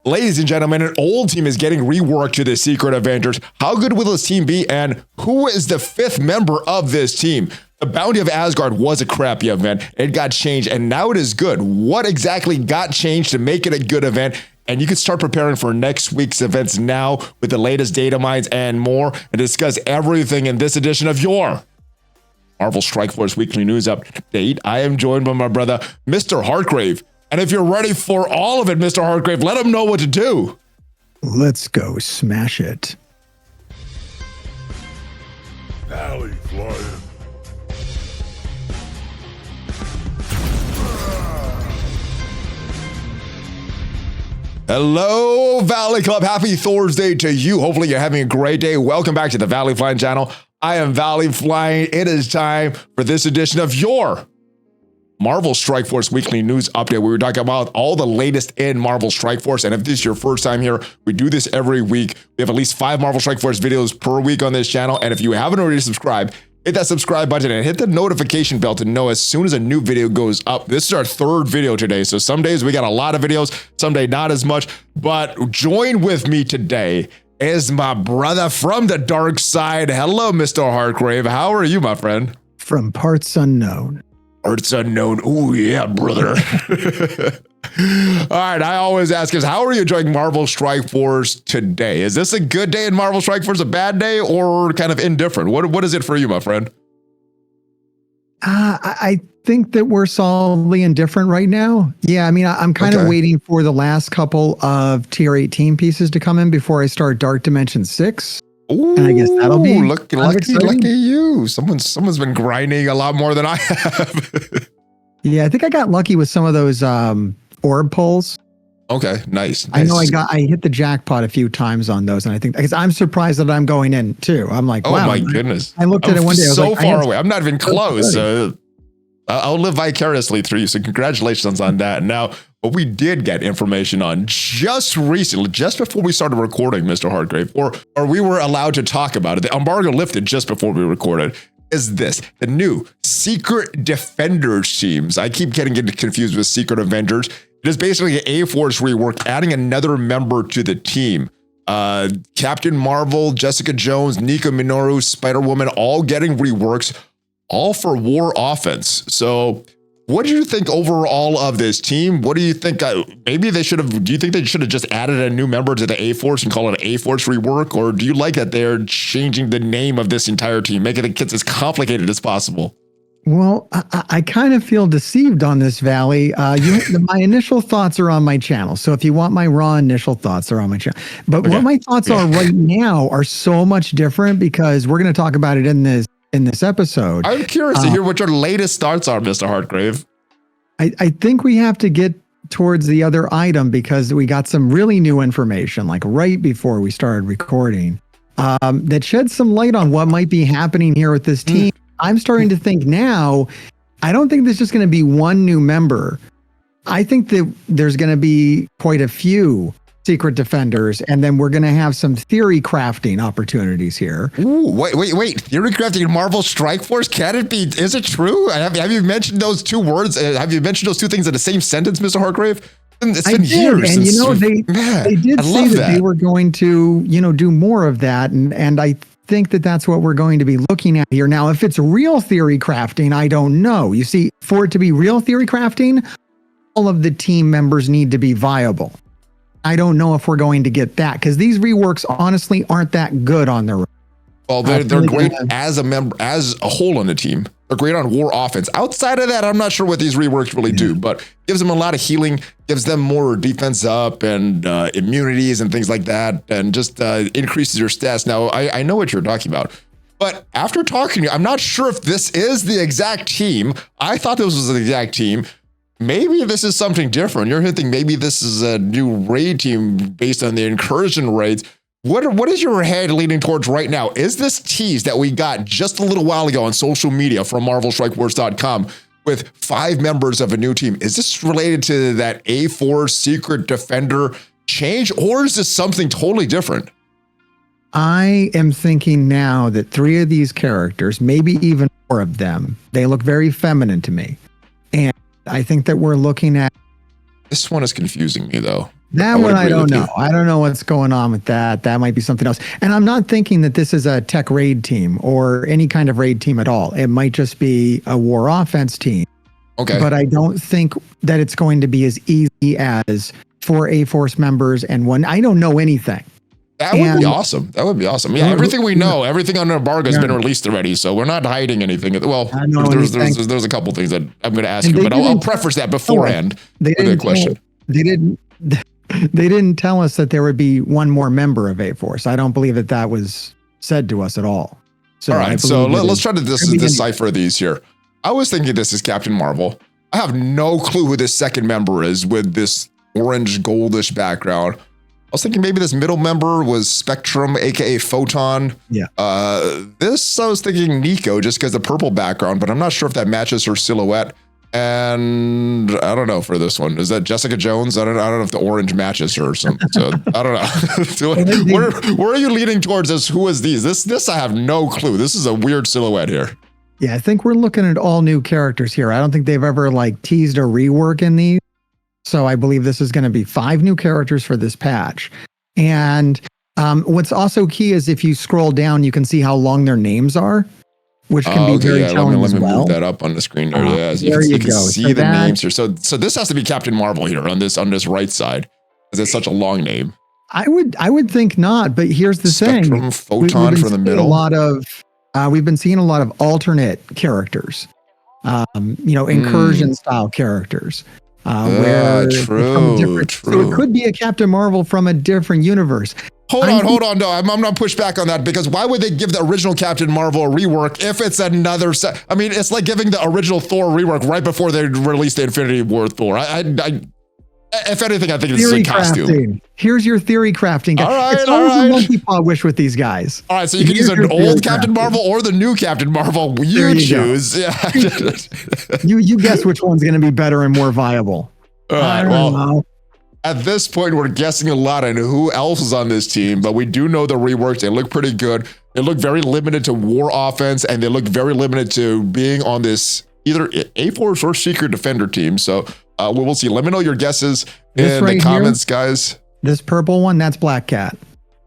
Ladies and gentlemen, an old team is getting reworked to the Secret Avengers. How good will this team be, and who is the 5th member of this team? The Bounty of Asgard was a crappy event. It got changed, and now it is good. What exactly got changed to make it a good event? And you can start preparing for next week's events now with the latest Datamines and more, and discuss everything in this edition of your Marvel Strike Force Weekly News Update. I am joined by my brother, MrHartgrave. And if you're ready for all of it, MrHartgrave, let them know what to do. Let's go smash it. ValleyFlyin. Hello, Valley Club. Happy Thursday to you. Hopefully you're having a great day. Welcome back to the ValleyFlyin channel. I am ValleyFlyin. It is time for this edition of your Marvel Strike Force Weekly News Update. We were talking about all the latest in Marvel Strike Force. And if this is your first time here, we do this every week. We have at least 5 Marvel Strike Force videos per week on this channel. And if you haven't already subscribed, hit that subscribe button and hit the notification bell to know as soon as a new video goes up. This is our 3rd video today. So some days we got a lot of videos, some days not as much. But join with me today is my brother from the dark side. Hello, MrHartgrave. How are you, my friend? From parts unknown. Parts unknown. Oh, yeah, brother. All right, I always ask is, how are you enjoying Marvel Strike Force today? Is this a good day in Marvel Strike Force, a bad day, or kind of indifferent? What is it for you, my friend? I think that we're solidly indifferent right now. Yeah, I mean, I'm kind of waiting for the last couple of tier 18 pieces to come in before I start Dark Dimension 6. Ooh, and I guess that'll be lucky you. Someone's been grinding a lot more than I have. Yeah, I think I got lucky with some of those orb pulls. Okay, nice. I know I hit the jackpot a few times on those, and I think because I'm surprised that I'm going in too. I'm like, wow, oh my goodness! I looked at it one day. I was so like, far away. I'm not even close. I'll live vicariously through you. So congratulations on that. Now, what we did get information on just recently, just before we started recording, MrHartgrave, or we were allowed to talk about it. The embargo lifted just before we recorded. Is this the new Secret Defenders teams? I keep getting confused with Secret Avengers. It is basically an A-Force rework, adding another member to the team. Captain Marvel, Jessica Jones, Nika Minoru, Spider-Woman, all getting reworks, all for war offense. So what do you think overall of this team? What do you think? Maybe they should have, do you think they should have just added a new member to the A-Force and call it an A-Force rework? Or do you like that they're changing the name of this entire team, making it as complicated as possible? Well, I kind of feel deceived on this, Valley. My initial thoughts are on my channel. So if you want my raw initial thoughts, are on my channel. But what my thoughts are right now are so much different because we're going to talk about it in this episode. I'm curious to hear what your latest thoughts are, MrHartgrave. I think we have to get towards the other item because we got some really new information, like right before we started recording, that shed some light on what might be happening here with this team. I'm starting to think now, I don't think there's just going to be one new member. I think that there's going to be quite a few Secret Defenders, and then we're going to have some theory crafting opportunities here. Ooh, wait. Theory crafting in Marvel Strike Force? Can it be? Is it true? Have you mentioned those 2 words? Have you mentioned those 2 things in the same sentence, MrHartgrave? It's been years. And they did say that they were going to, do more of that. And I think that that's what we're going to be looking at here. Now, if it's real theory crafting, I don't know. You see, for it to be real theory crafting, all of the team members need to be viable. I don't know if we're going to get that because these reworks honestly aren't that good on their own. Well, they're great as a member, as a whole on the team. They're great on war offense. Outside of that, I'm not sure what these reworks really do, but gives them a lot of healing, gives them more defense up and immunities and things like that, and just increases your stats. Now, I know what you're talking about, but after talking to you, I'm not sure if this is the exact team. I thought this was the exact team. Maybe this is something different. You're hinting maybe this is a new raid team based on the incursion raids. What is your head leaning towards right now? Is this tease that we got just a little while ago on social media from MarvelStrikeForce.com with 5 members of a new team? Is this related to that A4 Secret Defender change, or is this something totally different? I am thinking now that 3 of these characters, maybe even 4 of them, they look very feminine to me. And I think that we're looking at... This one is confusing me, though. That would one I agree don't with you. know. I don't know what's going on with that. That might be something else. And I'm not thinking that this is a tech raid team or any kind of raid team at all. It might just be a war offense team. Okay. But I don't think that it's going to be as easy as 4 A-Force members and one. I don't know anything. That would be awesome. That would be awesome. Yeah, everything we know, everything under embargo has been released already, so we're not hiding anything. Well, there's a couple things that I'm going to ask you, but I'll preface that beforehand. They didn't question. They didn't tell us that there would be one more member of A-Force. I don't believe that was said to us at all. So all right, so let's try to decipher these here. I was thinking this is Captain Marvel. I have no clue who this second member is with this orange goldish background. I was thinking maybe this middle member was Spectrum, aka Photon. Yeah. This I was thinking Nico, just because the purple background, but I'm not sure if that matches her silhouette. And I don't know for this one. Is that Jessica Jones? I don't know if the orange matches her or something. So I don't know. where are you leaning towards this? Who is these? This I have no clue. This is a weird silhouette here. Yeah, I think we're looking at all new characters here. I don't think they've ever like teased a rework in these. So I believe this is going to be 5 new characters for this patch. And what's also key is if you scroll down, you can see how long their names are, which can be very telling as well. Let me move that up on the screen there. Yeah, there you can see the names here. So this has to be Captain Marvel here on this right side, because it's such a long name. I would think not, but here's the Spectrum, thing: Photon for the middle. We've been seeing a lot of alternate characters, incursion style characters. True. So it could be a Captain Marvel from a different universe. Hold on. No, I'm not push back on that, because why would they give the original Captain Marvel a rework if it's another set? I mean, it's like giving the original Thor rework right before they released the Infinity War Thor. If anything, I think it's a costume. Here's your theory crafting. All right. It's always a monkey paw wish with these guys. All right, so you can use an old Captain Marvel or the new Captain Marvel. You choose. Yeah. you guess which one's going to be better and more viable. All right. Well, at this point, we're guessing a lot on who else is on this team, but we do know the reworks. They look pretty good. They look very limited to war offense, and they look very limited to being on this either A-Force or Secret Defender team. So we will see. Let me know your guesses in the comments, guys. This purple one, that's Black Cat.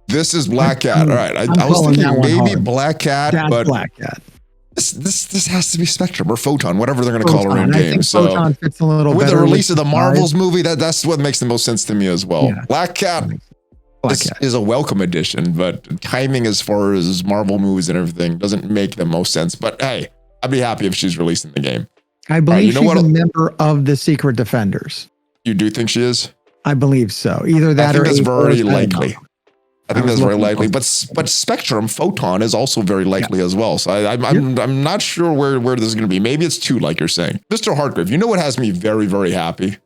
This is Black Cat. All right. I was thinking maybe Black Cat, but Black Cat. This has to be Spectrum or Photon, whatever they're going to call her in game. So Photon fits a little with better the release of the Marvels movie, that's what makes the most sense to me as well. Yeah. Black Cat is a welcome addition, but timing as far as Marvel movies and everything doesn't make the most sense. But hey, I'd be happy if she's released in the game. I believe she's a member of the Secret Defenders. You do think she is? I believe so. Either that or I think that's very likely. I think that's very likely, but Spectrum Photon is also very likely as well. So I'm not sure where this is going to be. Maybe it's 2, like you're saying. MrHartgrave, you know what has me very, very happy?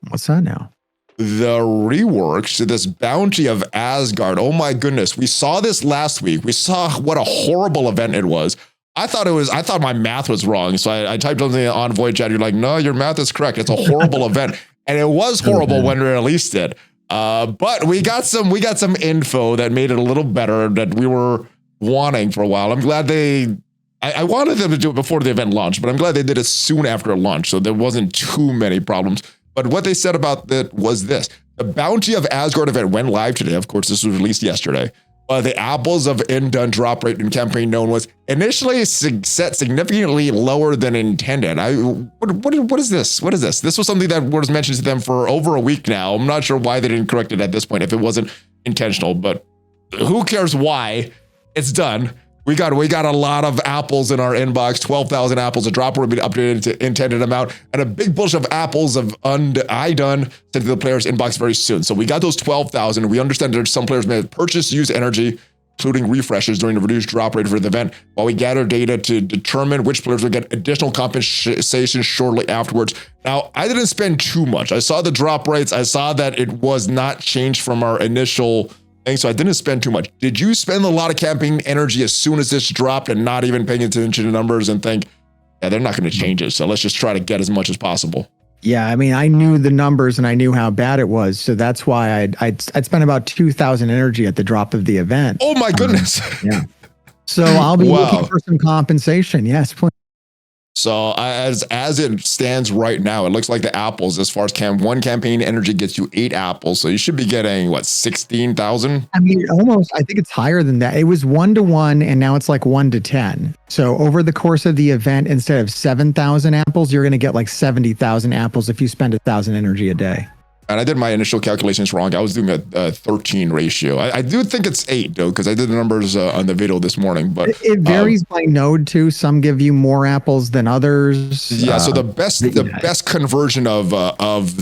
What's that now? The reworks to this Bounty of Asgard. Oh my goodness. We saw this last week. We saw what a horrible event it was. I thought my math was wrong. So I typed something on Voyage chat. You're like, no, your math is correct. It's a horrible event. And it was horrible when we released it. But we got some info that made it a little better that we were wanting for a while. I'm glad I wanted them to do it before the event launched, but I'm glad they did it soon after launch, so there wasn't too many problems. But what they said about that was this: the Bounty of Asgard event went live today. Of course, this was released yesterday. The Apples of Indun drop rate in campaign known was initially set significantly lower than intended. What is this? What is this? This was something that was mentioned to them for over a week now. I'm not sure why they didn't correct it at this point if it wasn't intentional, but who cares why? It's done. We got a lot of apples in our inbox, 12,000 apples. A drop will be updated to intended amount, and a big bunch of apples of Idun sent to the player's inbox very soon. So we got those 12,000. We understand that some players may have purchased used energy, including refreshes during the reduced drop rate for the event, while we gather data to determine which players will get additional compensation shortly afterwards. Now, I didn't spend too much. I saw the drop rates. I saw that it was not changed from our initial thing, so I didn't spend too much. Did you spend a lot of campaign energy as soon as this dropped and not even paying attention to numbers and think, yeah, they're not going to change it, so let's just try to get as much as possible? Yeah, I mean, I knew the numbers and I knew how bad it was, so that's why I'd spent about 2,000 energy at the drop of the event. Oh my goodness! Yeah. So I'll be looking for some compensation. Yes, please. So as it stands right now, it looks like the apples, as far as one campaign energy gets you 8 apples. So you should be getting what, 16,000? I mean, almost. I think it's higher than that. It was 1 to 1, and now it's like 1 to 10. So over the course of the event, instead of 7,000 apples, you're going to get like 70,000 apples if you spend 1,000 energy a day. And I did my initial calculations wrong. I was doing a 13 ratio. I do think it's 8 though, because I did the numbers on the video this morning. But it varies by node too. Some give you more apples than others. Yeah. So the best conversion of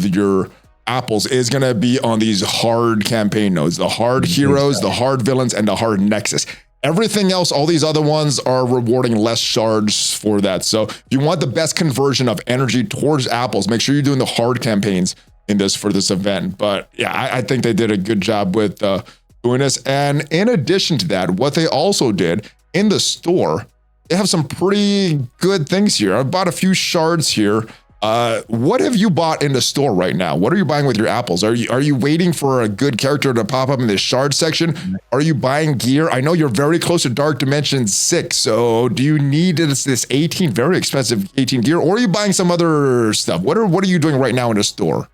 your apples is going to be on these hard campaign nodes, the hard heroes, the hard villains, and the hard Nexus. Everything else, all these other ones are rewarding less shards for that. So if you want the best conversion of energy towards apples, make sure you're doing the hard campaigns in this for this event. But yeah, I think they did a good job with doing this. And in addition to that, what they also did in the store, they have some pretty good things here. I bought a few shards here. What have you bought in the store right now? What are you buying with your apples? Are you waiting for a good character to pop up in the shard section? Are you buying gear? I know you're very close to Dark Dimension 6, so do you need this 18, very expensive 18 gear, or are you buying some other stuff? What are you doing right now in the store?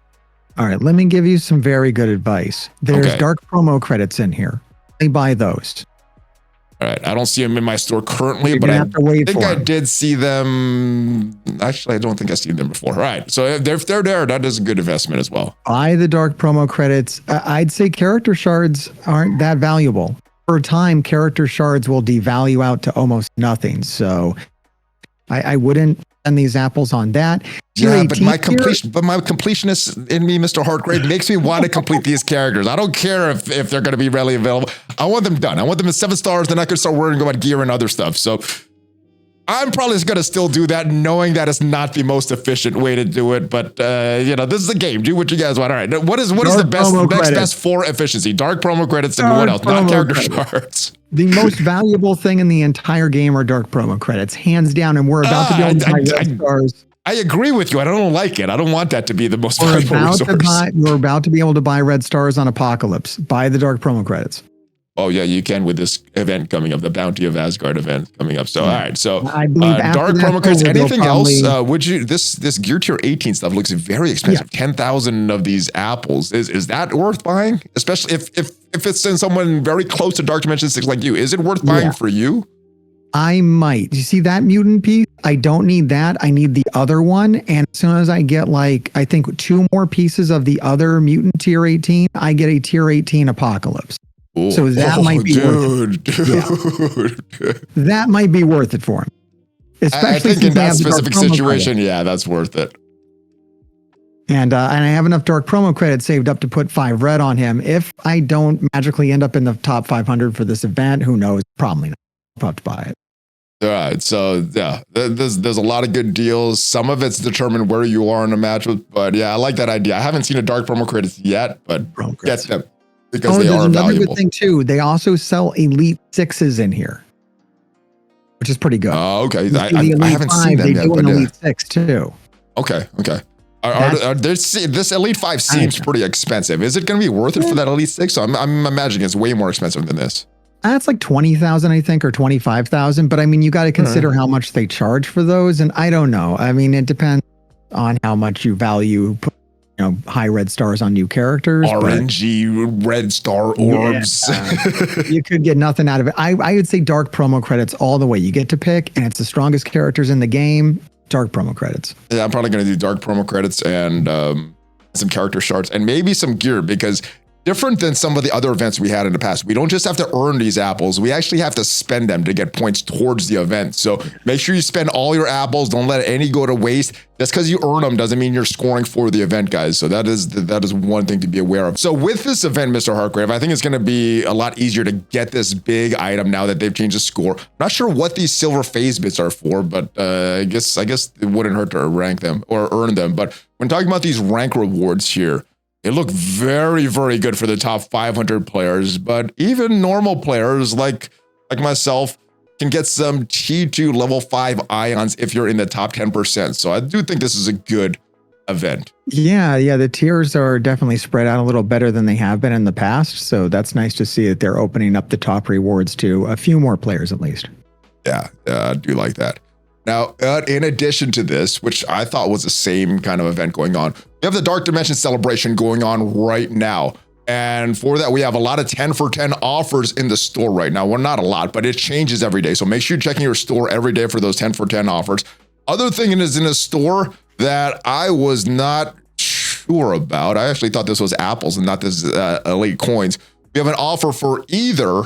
All right, let me give you some very good advice. There's dark promo credits in here. I buy those. All right, I don't see them in my store currently, but I think I did see them. Actually, I don't think I've seen them before. All right, so if they're there, that is a good investment as well. Buy the dark promo credits. I'd say character shards aren't that valuable. For a time, character shards will devalue out to almost nothing. So I wouldn't spend these apples on that. Yeah, but my completionist in me, MrHartgrave, makes me want to complete these characters. I don't care if they're going to be readily available. I want them done. I want them at 7 stars, then I could start worrying about gear and other stuff. So I'm probably going to still do that, knowing that it's not the most efficient way to do it. But this is a game. Do what you guys want. All right. What is the best for efficiency? Dark promo credits and what else? Not character shards. The most valuable thing in the entire game are dark promo credits, hands down. And we're about to be able to buy red stars. I agree with you. I don't like it. I don't want that to be the most valuable resource. We're about to be able to buy red stars on Apocalypse. Buy the dark promo credits. Oh yeah, you can with this event coming up, the Bounty of Asgard event coming up. So all right, so I believe dark promo credits. Anything else? Would you this gear tier 18 stuff looks very expensive. 10,000 of these apples. Is that worth buying? Especially if it's in someone very close to Dark Dimension 6 like you. Is it worth buying for you? I might. You see that mutant piece? I don't need that. I need the other one. And as soon as I get I think 2 more pieces of the other mutant tier 18, I get a tier 18 Apocalypse. Ooh. So that might be worth it. Yeah. That might be worth it for him. Especially I think in that specific situation, that's worth it. And I have enough dark promo credits saved up to put 5 red on him. If I don't magically end up in the top 500 for this event, who knows? Probably not. I'll have to buy it. All right, so yeah, there's a lot of good deals. Some of it's determined where you are in the match, but yeah, I like that idea. I haven't seen a dark promo credits yet, but get them because they are valuable. Another good thing too, they also sell Elite 6s in here, which is pretty good. Oh, okay. I haven't seen them yet, but Elite 6 too. Okay. This Elite 5 seems pretty expensive. Is it going to be worth it for that Elite 6? So I'm imagining it's way more expensive than this. That's like 20,000, I think, or 25,000. But I mean, you got to consider how much they charge for those. And I don't know. I mean, it depends on how much you value, high red stars on new characters. RNG red star orbs. You could get nothing out of it. I would say dark promo credits all the way. You get to pick, and it's the strongest characters in the game. Dark promo credits. Yeah, I'm probably going to do dark promo credits and some character shards and maybe some gear, because different than some of the other events we had in the past, we don't just have to earn these apples. We actually have to spend them to get points towards the event. So make sure you spend all your apples. Don't let any go to waste. Just because you earn them doesn't mean you're scoring for the event, guys. So that is one thing to be aware of. So with this event, MrHartgrave, I think it's going to be a lot easier to get this big item now that they've changed the score. I'm not sure what these silver phase bits are for, but I guess it wouldn't hurt to rank them or earn them. But when talking about these rank rewards here, they look very, very good for the top 500 players, but even normal players like myself can get some T2 level 5 ions if you're in the top 10%. So I do think this is a good event. Yeah, the tiers are definitely spread out a little better than they have been in the past. So that's nice to see that they're opening up the top rewards to a few more players at least. Yeah, I do like that. Now, in addition to this, which I thought was the same kind of event going on, we have the Dark Dimension celebration going on right now. And for that, we have a lot of 10 for 10 offers in the store right now. Well, not a lot, but it changes every day. So make sure you're checking your store every day for those 10 for 10 offers. Other thing is in a store that I was not sure about. I actually thought this was apples and not this Elite Coins. We have an offer for either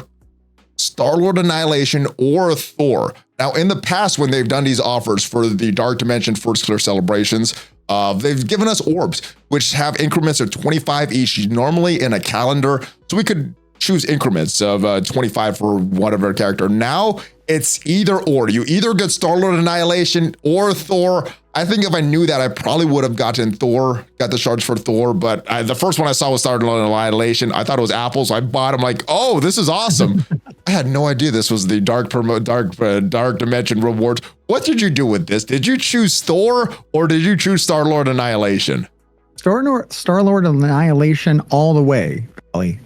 Star-Lord Annihilation or Thor. Now, in the past, when they've done these offers for the Dark Dimension First Clear celebrations, they've given us orbs, which have increments of 25 each, normally in a calendar. So we could choose increments of 25 for whatever character. Now, it's either or. You either get Star-Lord Annihilation or Thor. I think if I knew that, I probably would have gotten Thor, got the shards for Thor. But the first one I saw was Star-Lord Annihilation. I thought it was Apple, so I bought them like, oh, this is awesome. I had no idea this was the Dark Dimension rewards. What did you do with this? Did you choose Thor or did you choose Star-Lord Annihilation? Star-Lord Annihilation all the way. Okay,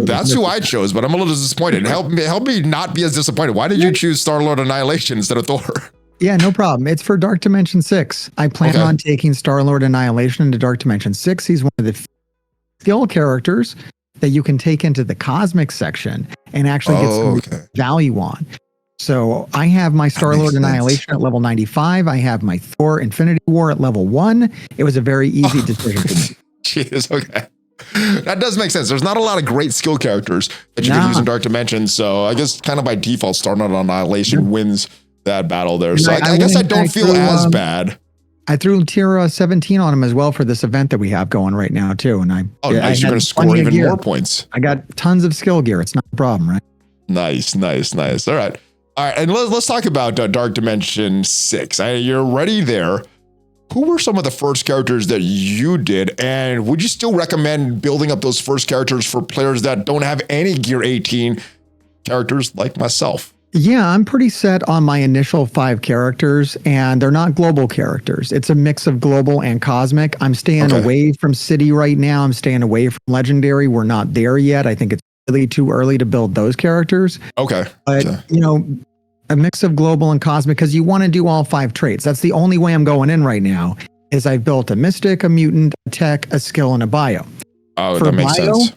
that's who I chose, but I'm a little disappointed. Help me not be as disappointed. Why did you choose Star-Lord Annihilation instead of Thor? Yeah, no problem. It's for Dark Dimension 6. I plan on taking Star-Lord Annihilation into Dark Dimension 6. He's one of the skill characters that you can take into the Cosmic section and actually get some value on. So I have my Star-Lord Annihilation at level 95. I have my Thor Infinity War at level 1. It was a very easy decision for me. Jeez, okay. That does make sense. There's not a lot of great skill characters that you can use in Dark Dimension. So I guess kind of by default, Star-Lord Annihilation wins that battle there. So I guess I don't feel as bad. I threw tier 17 on him as well for this event that we have going right now too. And nice. You're going to score even more points. I got tons of skill gear. It's not a problem, right? Nice. All right. And let's talk about Dark Dimension 6. You're already there. Who were some of the first characters that you did? And would you still recommend building up those first characters for players that don't have any Gear 18 characters like myself? Yeah, I'm pretty set on my initial 5 characters, and they're not global characters. It's a mix of global and cosmic. I'm staying away from city right now. I'm staying away from legendary. We're not there yet. I think it's really too early to build those characters. Okay. But, a mix of global and cosmic, because you want to do all 5 traits. That's the only way I'm going in right now, is I've built a mystic, a mutant, a tech, a skill, and a bio. Oh, that makes sense.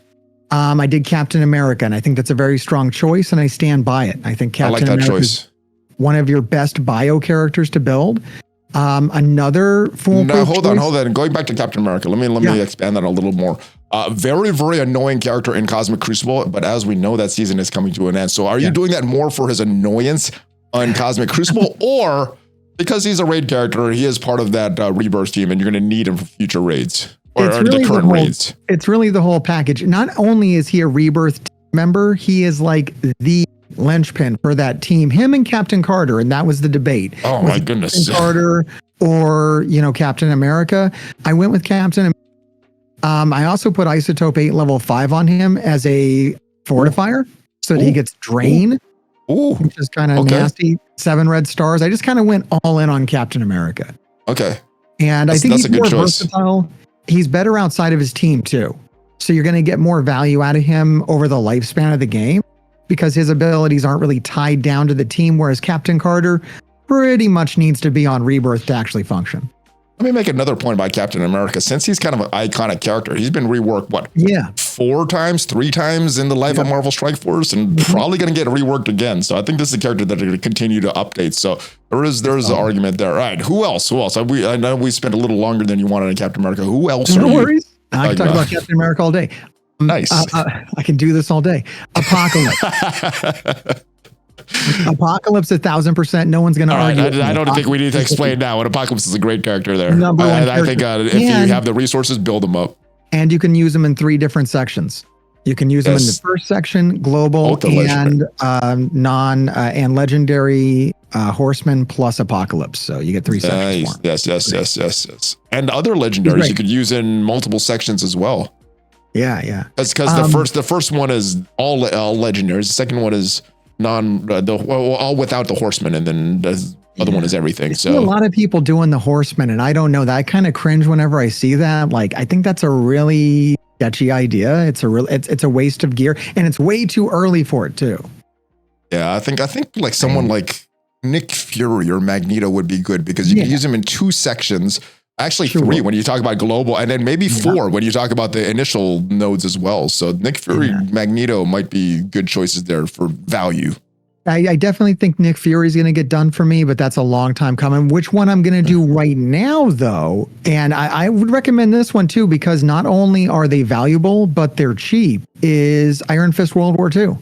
I did Captain America, and I think that's a very strong choice, and I stand by it. I think Captain America is one of your best bio characters to build. Another foolproof hold on. Going back to Captain America, let me expand that a little more. Very, very annoying character in Cosmic Crucible, but as we know, that season is coming to an end. So are you doing that more for his annoyance on Cosmic Crucible, or because he's a raid character, he is part of that Rebirth team, and you're going to need him for future raids? Or really the current raids? It's really the whole package. Not only is he a Rebirth member, he is like the linchpin for that team. Him and Captain Carter, and that was the debate. Oh my goodness. Captain Carter or Captain America. I went with Captain. I also put Isotope 8 level 5 on him as a fortifier so that he gets drain, which is kind of nasty. 7 red stars. I just kind of went all in on Captain America. Okay. And I think he's more versatile. He's better outside of his team too. So you're going to get more value out of him over the lifespan of the game because his abilities aren't really tied down to the team, whereas Captain Carter pretty much needs to be on Rebirth to actually function. Let me make another point about Captain America. Since he's kind of an iconic character, he's been reworked, 3 times in the life of Marvel Strike Force, and probably going to get reworked again. So I think this is a character that are going to continue to update. So there is an argument there. All right, who else? I know we spent a little longer than you wanted on Captain America. Who else? No worries. I can talk about Captain America all day. Nice. I can do this all day. Apocalypse. Apocalypse 1,000%. No one's going to argue. I don't think we need to explain now. What Apocalypse is a great character there. I think if you have the resources, build them up. And you can use them in 3 different sections. You can use them in the first section, global and and legendary Horsemen plus Apocalypse. So you get 3 sections. Yes. And other legendaries you could use in multiple sections as well. Yeah. That's because the first one is all legendaries. The second one is all without the Horsemen, and then the other one is everything. So a lot of people doing the Horsemen, and I don't know that. I kind of cringe whenever I see that. Like, I think that's a really sketchy idea. It's a waste of gear, and it's way too early for it too. Yeah, I think like someone like Nick Fury or Magneto would be good because you can use him in 2 sections. Actually, 3 when you talk about global, and then maybe 4 when you talk about the initial nodes as well. So Nick Fury, Magneto might be good choices there for value. I definitely think Nick Fury is going to get done for me, but that's a long time coming. Which one I'm going to do right now, though, and I would recommend this one too, because not only are they valuable, but they're cheap, is Iron Fist World War II.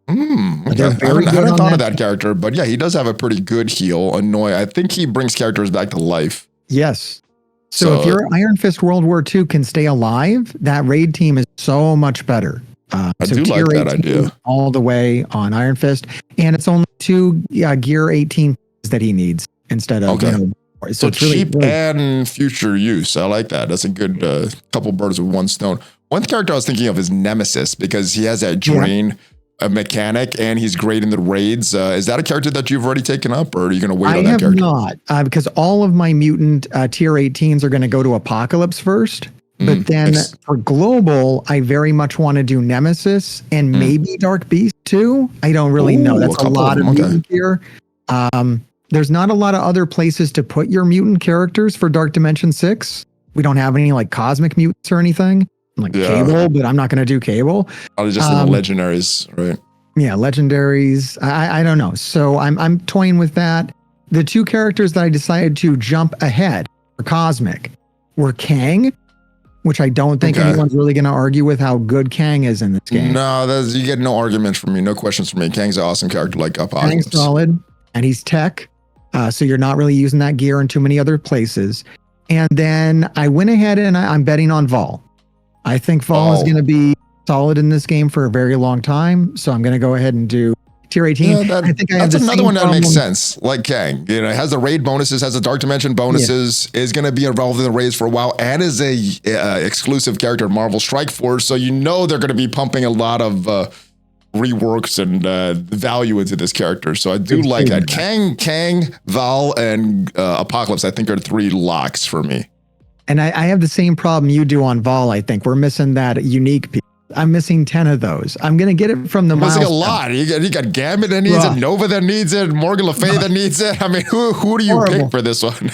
Okay. I haven't thought of that character, but yeah, he does have a pretty good heal. Annoy. I think he brings characters back to life. Yes. So if your Iron Fist World War II can stay alive, that raid team is so much better. I do like that idea. All the way on Iron Fist, and it's only 2 Gear 18 that he needs instead of so it's cheap really and future use. I like that. That's a good couple birds with one stone. One character I was thinking of is Nemesis because he has that drain mechanic and he's great in the raids. Is that a character that you've already taken up, or are you going to wait on that character? I have not, because all of my mutant tier 18s are going to go to Apocalypse first. But then for global, I very much want to do Nemesis and maybe Dark Beast too. I don't really know. That's a lot of mutant here. There's not a lot of other places to put your mutant characters for Dark Dimension 6. We don't have any like cosmic mutants or anything like Cable, but I'm not going to do Cable. Probably just in the legendaries, right? Yeah, legendaries. I don't know. So I'm toying with that. The 2 characters that I decided to jump ahead for cosmic were Kang, which I don't think anyone's really going to argue with how good Kang is in this game. No, you get no arguments from me, no questions from me. Kang's an awesome character like Apocalypse. Kang's solid, and he's tech, so you're not really using that gear in too many other places. And then I went ahead and I'm betting on Vol. I think Vol is going to be solid in this game for a very long time, so I'm going to go ahead and do tier 18. Yeah, I think that's another one that makes sense. Like Kang, it has the raid bonuses, has the Dark Dimension bonuses, is going to be involved in the raids for a while, and is a exclusive character in Marvel Strike Force. So they're going to be pumping a lot of reworks and value into this character. So I do like that. Kang, Val, and Apocalypse, I think are 3 locks for me. And I have the same problem you do on Vol. I think we're missing that unique piece. I'm missing 10 of those. I'm going to get it from the milestone. Missing a lot. You got Gambit that needs it, Nova that needs it, Morgan Le Fay that needs it. I mean, who do you pick for this one?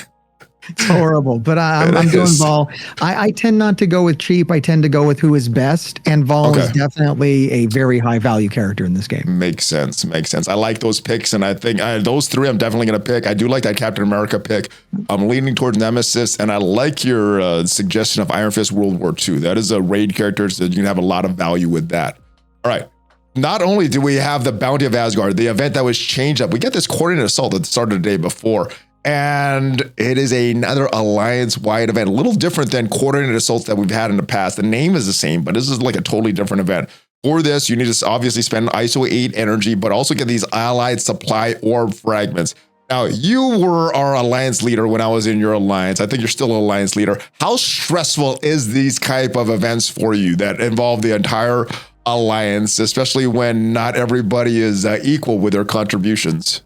It's horrible, but I'm doing Vol. I tend not to go with cheap. I tend to go with who is best, and Vol is definitely a very high value character in this game. Makes sense. I like those picks, and I think those 3 I'm definitely going to pick. I do like that Captain America pick. I'm leaning towards Nemesis, and I like your suggestion of Iron Fist World War II. That is a raid character, so you can have a lot of value with that. All right. Not only do we have the Bounty of Asgard, the event that was changed up, we got this coordinated assault that started the day before. And it is another alliance-wide event, a little different than coordinated assaults that we've had in the past. The name is the same, but this is like a totally different event. For this, you need to obviously spend ISO 8 energy, but also get these allied supply orb fragments. Now, you were our alliance leader when I was in your alliance. I think you're still an alliance leader. How stressful is these type of events for you that involve the entire alliance, especially when not everybody is equal with their contributions?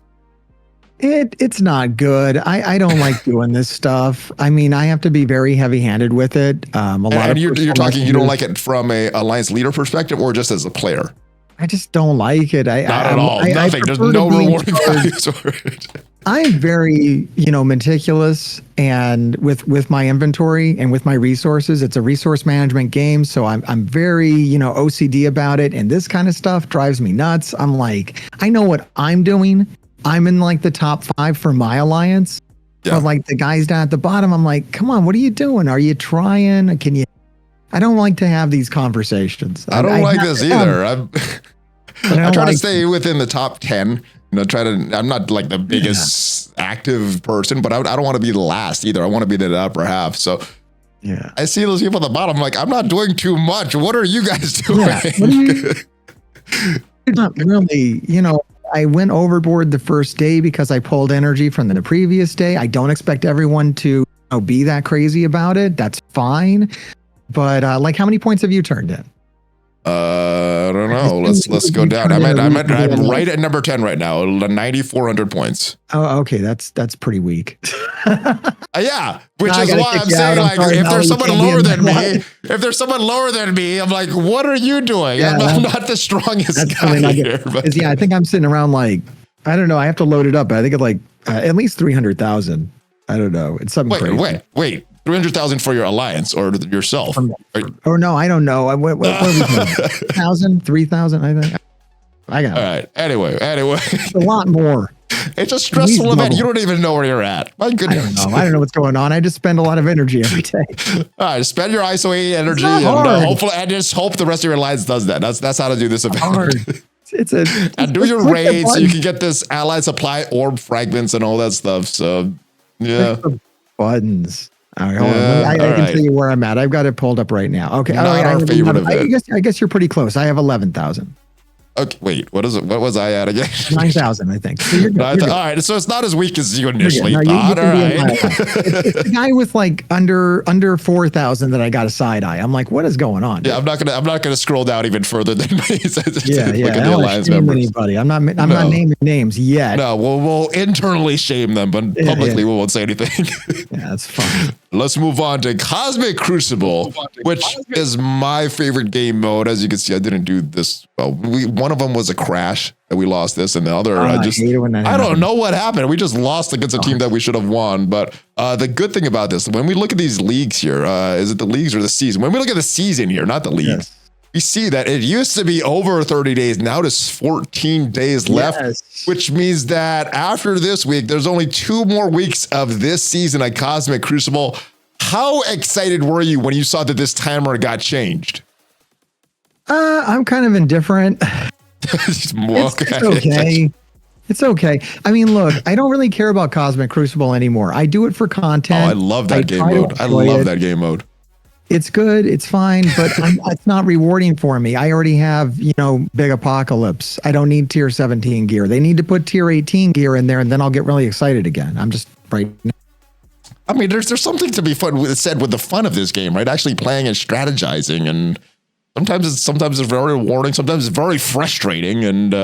It's not good. I don't like doing this stuff. I mean, I have to be very heavy-handed with it. You're talking, you don't like it from a alliance leader perspective or just as a player? I just don't like it. Not at all. Nothing. There's no rewarding values for it. I'm very, meticulous, and with my inventory and with my resources. It's a resource management game, so I'm very, OCD about it. And this kind of stuff drives me nuts. I'm like, I know what I'm doing. I'm in like the top 5 for my alliance. Yeah. But like the guys down at the bottom, I'm like, come on, what are you doing? Are you trying? I don't like to have these conversations. I don't like this either. I try to stay within the top 10. I'm not like the biggest active person, but I don't want to be the last either. I want to be the upper half. So yeah, I see those people at the bottom. I'm like, I'm not doing too much. What are you guys doing? Yeah. Not really, I went overboard the first day because I pulled energy from the previous day. I don't expect everyone to be that crazy about it. That's fine. But how many points have you turned in? I don't know. Let's go down. I'm right at number 10 right now, 9,400 points. Oh, okay. That's pretty weak. Yeah, which is why I'm saying, if there's someone lower than me, I'm like, what are you doing? Yeah, I'm not the strongest guy here. I think I'm sitting around I don't know. I have to load it up, but I think it's like at least 300,000. I don't know. It's something crazy. Wait. 300,000 for your alliance or yourself? Or no, I don't know. What are we doing? 1,000, 3,000, I think. I got it. All right. Anyway. It's a lot more. It's a stressful event. You don't even know where you're at. My goodness. I don't know what's going on. I just spend a lot of energy every day. All right. Spend your ISO 8 energy and hopefully, and just hope the rest of your alliance does that. That's how to do this event. Hard. And do your raids so you can get this allied supply orb fragments and all that stuff. So, yeah. Buttons. All right, hold on. I can tell you where I'm at. I've got it pulled up right now. Okay. Not our favorite event. I guess you're pretty close. I have 11,000. Okay, wait. What is it? What was I at again? 9,000, I think. So you're good. All right, so it's not as weak as you initially thought. All right. It's the guy with like under 4,000 that I got a side eye. I'm like, what is going on? Yeah, I'm not gonna scroll down even further than me. Yeah. I don't want to shame anybody. I'm not naming names yet. No, we'll internally shame them, but publicly we won't say anything. Yeah, that's fine. Let's move on to Cosmic Crucible, which is my favorite game mode. As you can see, I didn't do this. Well, one of them was a crash that we lost this, and the other I don't know what happened. We just lost against a team that we should have won. But the good thing about this, when we look at these leagues here, is it the leagues or the season? When we look at the season here, not the leagues, we see that it used to be over 30 days. Now there's 14 days left, which means that after this week, there's only 2 more weeks of this season at Cosmic Crucible. How excited were you when you saw that this timer got changed? I'm kind of indifferent. It's okay. It's okay. I mean, look, I don't really care about Cosmic Crucible anymore. I do it for content. Oh, I love that game mode. I love that game mode. It's good. It's fine, but it's not rewarding for me. I already have, Big Apocalypse. I don't need tier 17 gear. They need to put tier 18 gear in there, and then I'll get really excited again. I'm just right now. I mean, there's something to be said with the fun of this game, right? Actually playing and strategizing, and sometimes it's very rewarding. Sometimes it's very frustrating, and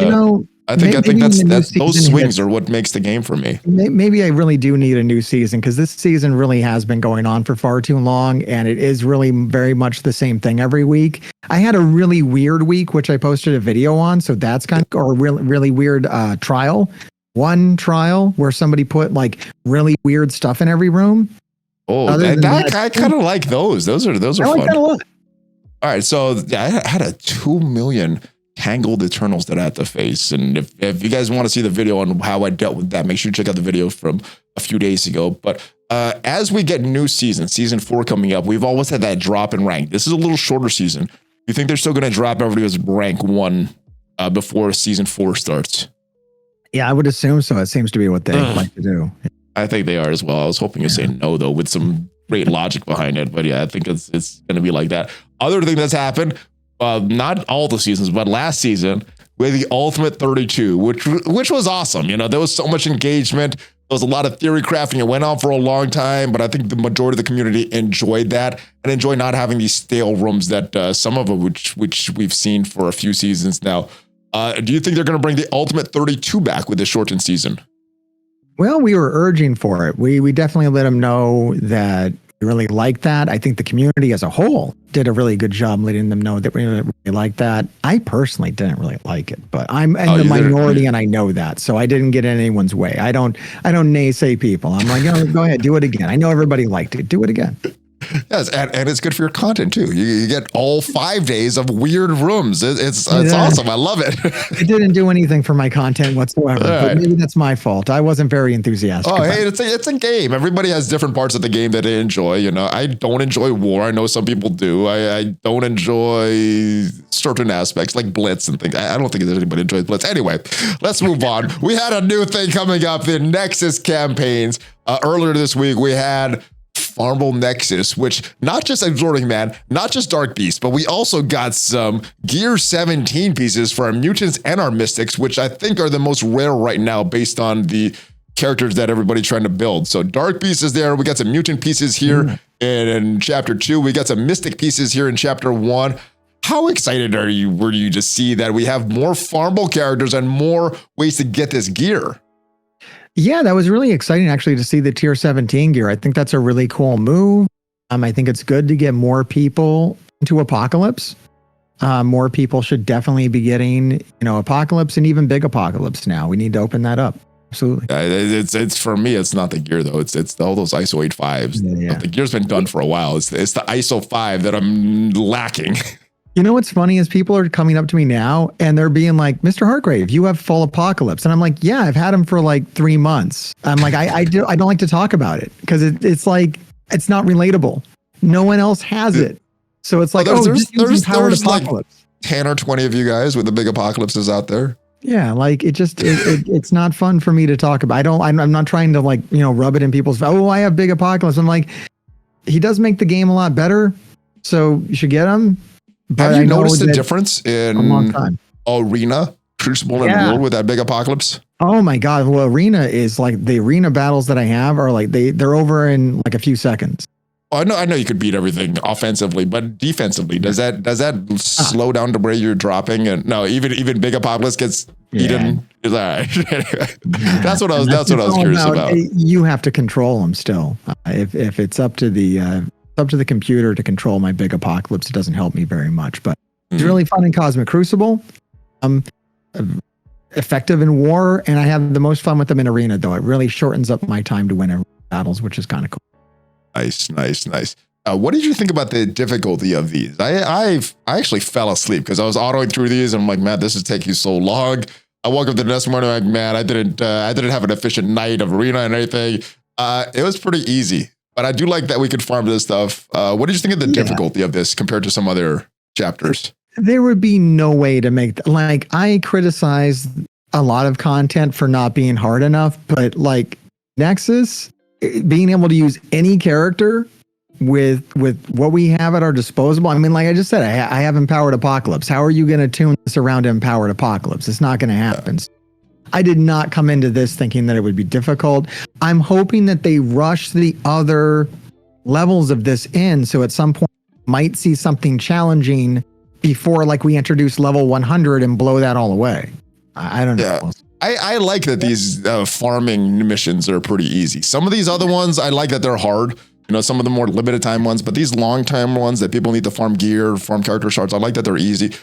I think that's those swings are what makes the game for me. Maybe I really do need a new season, because this season really has been going on for far too long, and it is really very much the same thing every week. I had a really weird week, which I posted a video on, so that's or really weird trial. One trial where somebody put like really weird stuff in every room. Oh, I kind of like those. Those are I fun. Like that a lot. All right, so I had a 2 million tangled Eternals that I had to face, and if you guys want to see the video on how I dealt with that, make sure you check out the video from a few days ago. But as we get new season 4 coming up, we've always had that drop in rank. This is a little shorter season. You think they're still going to drop everybody's rank 1 before season 4 starts? Yeah, I would assume so. It seems to be what they like to do. I think they are as well. I was hoping you'd say no, though, with some great logic behind it. But yeah, I think it's going to be like that. Other thing that's happened, not all the seasons, but last season with the Ultimate 32, which was awesome. There was so much engagement. There was a lot of theory crafting. It went on for a long time, but I think the majority of the community enjoyed that and enjoyed not having these stale rooms that some of them, which we've seen for a few seasons now. Do you think they're going to bring the Ultimate 32 back with the shortened season? Well, we were urging for it. We definitely let them know that we really like that. I think the community as a whole did a really good job letting them know that we really like that. I personally didn't really like it, but I'm in the minority and I know that. So I didn't get in anyone's way. I don't naysay people. I'm like, go ahead, do it again. I know everybody liked it. Do it again. Yes, and it's good for your content too. You get all 5 days of weird rooms. It's awesome. I love it. It didn't do anything for my content whatsoever. But maybe that's my fault. I wasn't very enthusiastic. Oh, hey, it's a game. Everybody has different parts of the game that they enjoy. I don't enjoy war. I know some people do. I don't enjoy certain aspects like Blitz and things. I don't think anybody enjoys Blitz. Anyway, let's move on. We had a new thing coming up, the Nexus campaigns. Earlier this week, we had Farmable Nexus, which not just Absorbing Man, not just Dark Beast, but we also got some Gear 17 pieces for our Mutants and our Mystics, which I think are the most rare right now based on the characters that everybody's trying to build. So Dark Beast is there. We got some Mutant pieces here in Chapter 2. We got some Mystic pieces here in Chapter 1. How excited were you to see that we have more farmable characters and more ways to get this gear? Yeah, that was really exciting actually to see the tier 17 gear. I think that's a really cool move. I think it's good to get more people into Apocalypse. More people should definitely be getting, Apocalypse and even Big Apocalypse now. We need to open that up. Absolutely. It's for me, it's not the gear though. It's all those ISO 8.5s. Yeah. The gear's been done for a while. It's the ISO 5 that I'm lacking. You know what's funny is people are coming up to me now and they're being like, MrHartgrave, you have full Apocalypse. And I'm like, yeah, I've had him for like 3 months. I'm like, I don't like to talk about it because it's like, it's not relatable. No one else has it. So it's like, there's Apocalypse. Like 10 or 20 of you guys with the Big Apocalypses out there. Yeah, like it's not fun for me to talk about. I'm not trying to like, rub it in people's, I have Big Apocalypse. I'm like, he does make the game a lot better. So you should get him. But have you noticed the difference in Arena, Crucible, and War with that Big Apocalypse? Oh my God. Well, Arena is like the arena battles that I have are like they're over in like a few seconds. Oh, I know you could beat everything offensively, but defensively, does that slow down to where you're dropping? And no, even Big Apocalypse gets eaten. All right. That's what I was curious about. You have to control them still. If it's up to the computer to control my Big Apocalypse, it doesn't help me very much. But it's really fun in Cosmic Crucible. Effective in War, and I have the most fun with them in Arena. Though it really shortens up my time to win battles, which is kind of cool. Nice. What did you think about the difficulty of these? I actually fell asleep because I was autoing through these. And I'm like, man, this is taking so long. I woke up the next morning like, man, I didn't have an efficient night of Arena and anything. It was pretty easy, but I do like that we could farm this stuff. What did you think of the difficulty of this compared to some other chapters? There would be no way to make like I criticize a lot of content for not being hard enough, but like Nexus. Being able to use any character with what we have at our disposal. I mean, like I just said, I have Empowered Apocalypse. How are you going to tune this around Empowered Apocalypse? It's not going to happen. I did not come into this thinking that it would be difficult. I'm hoping that they rush the other levels of this in. So at some point might see something challenging before like we introduce level 100 and blow that all away. I don't know. Yeah. I like that these farming missions are pretty easy. Some of these other ones, I like that they're hard. Some of the more limited time ones, but these long time ones that people need to farm gear, farm character shards, I like that they're easy.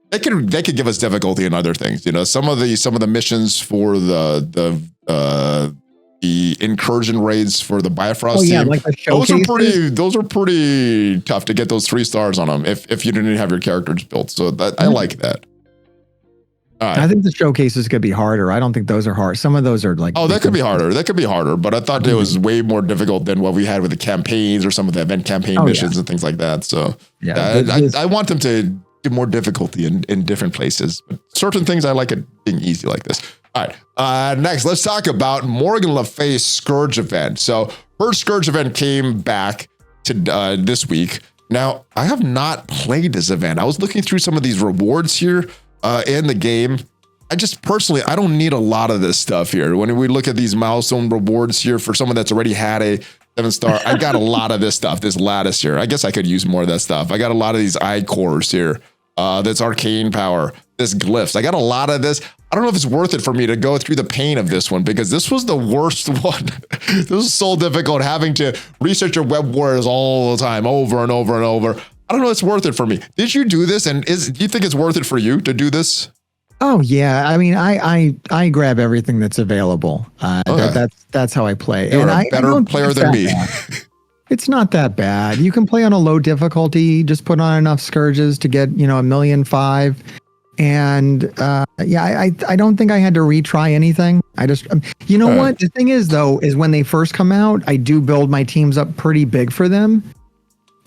They could give us difficulty in other things. Some of the missions for the incursion raids for the Bifrost team. Like the those are pretty tough to get those 3 stars on them if you didn't have your characters built. So I like that. Right. I think the showcases could be harder. I don't think those are hard. Some of those are like... Oh, that could be harder. But I thought it was way more difficult than what we had with the campaigns or some of the event campaign missions and things like that. So I want them to do more difficulty in different places. But certain things I like it being easy like this. All right. Next, let's talk about Morgan Le Fay's Scourge event. So her Scourge event came back to this week. Now, I have not played this event. I was looking through some of these rewards here. In the game, I don't need a lot of this stuff here. When we look at these milestone rewards here for someone that's already had a 7-star, I got a lot of this stuff, this lattice here. I guess I could use more of that stuff. I got a lot of these eye cores here. That's arcane power, this glyphs. I got a lot of this. I don't know if it's worth it for me to go through the pain of this one because this was the worst one. This was so difficult having to research your web warriors all the time, over and over and over. I don't know. It's worth it for me. Did you do this? And do you think it's worth it for you to do this? Oh yeah. I mean, I grab everything that's available. That's how I play. You're a better player than me. It's not that bad. You can play on a low difficulty. Just put on enough scourges to get 1,000,005. And I don't think I had to retry anything. I just, what? The thing is though, is when they first come out, I do build my teams up pretty big for them.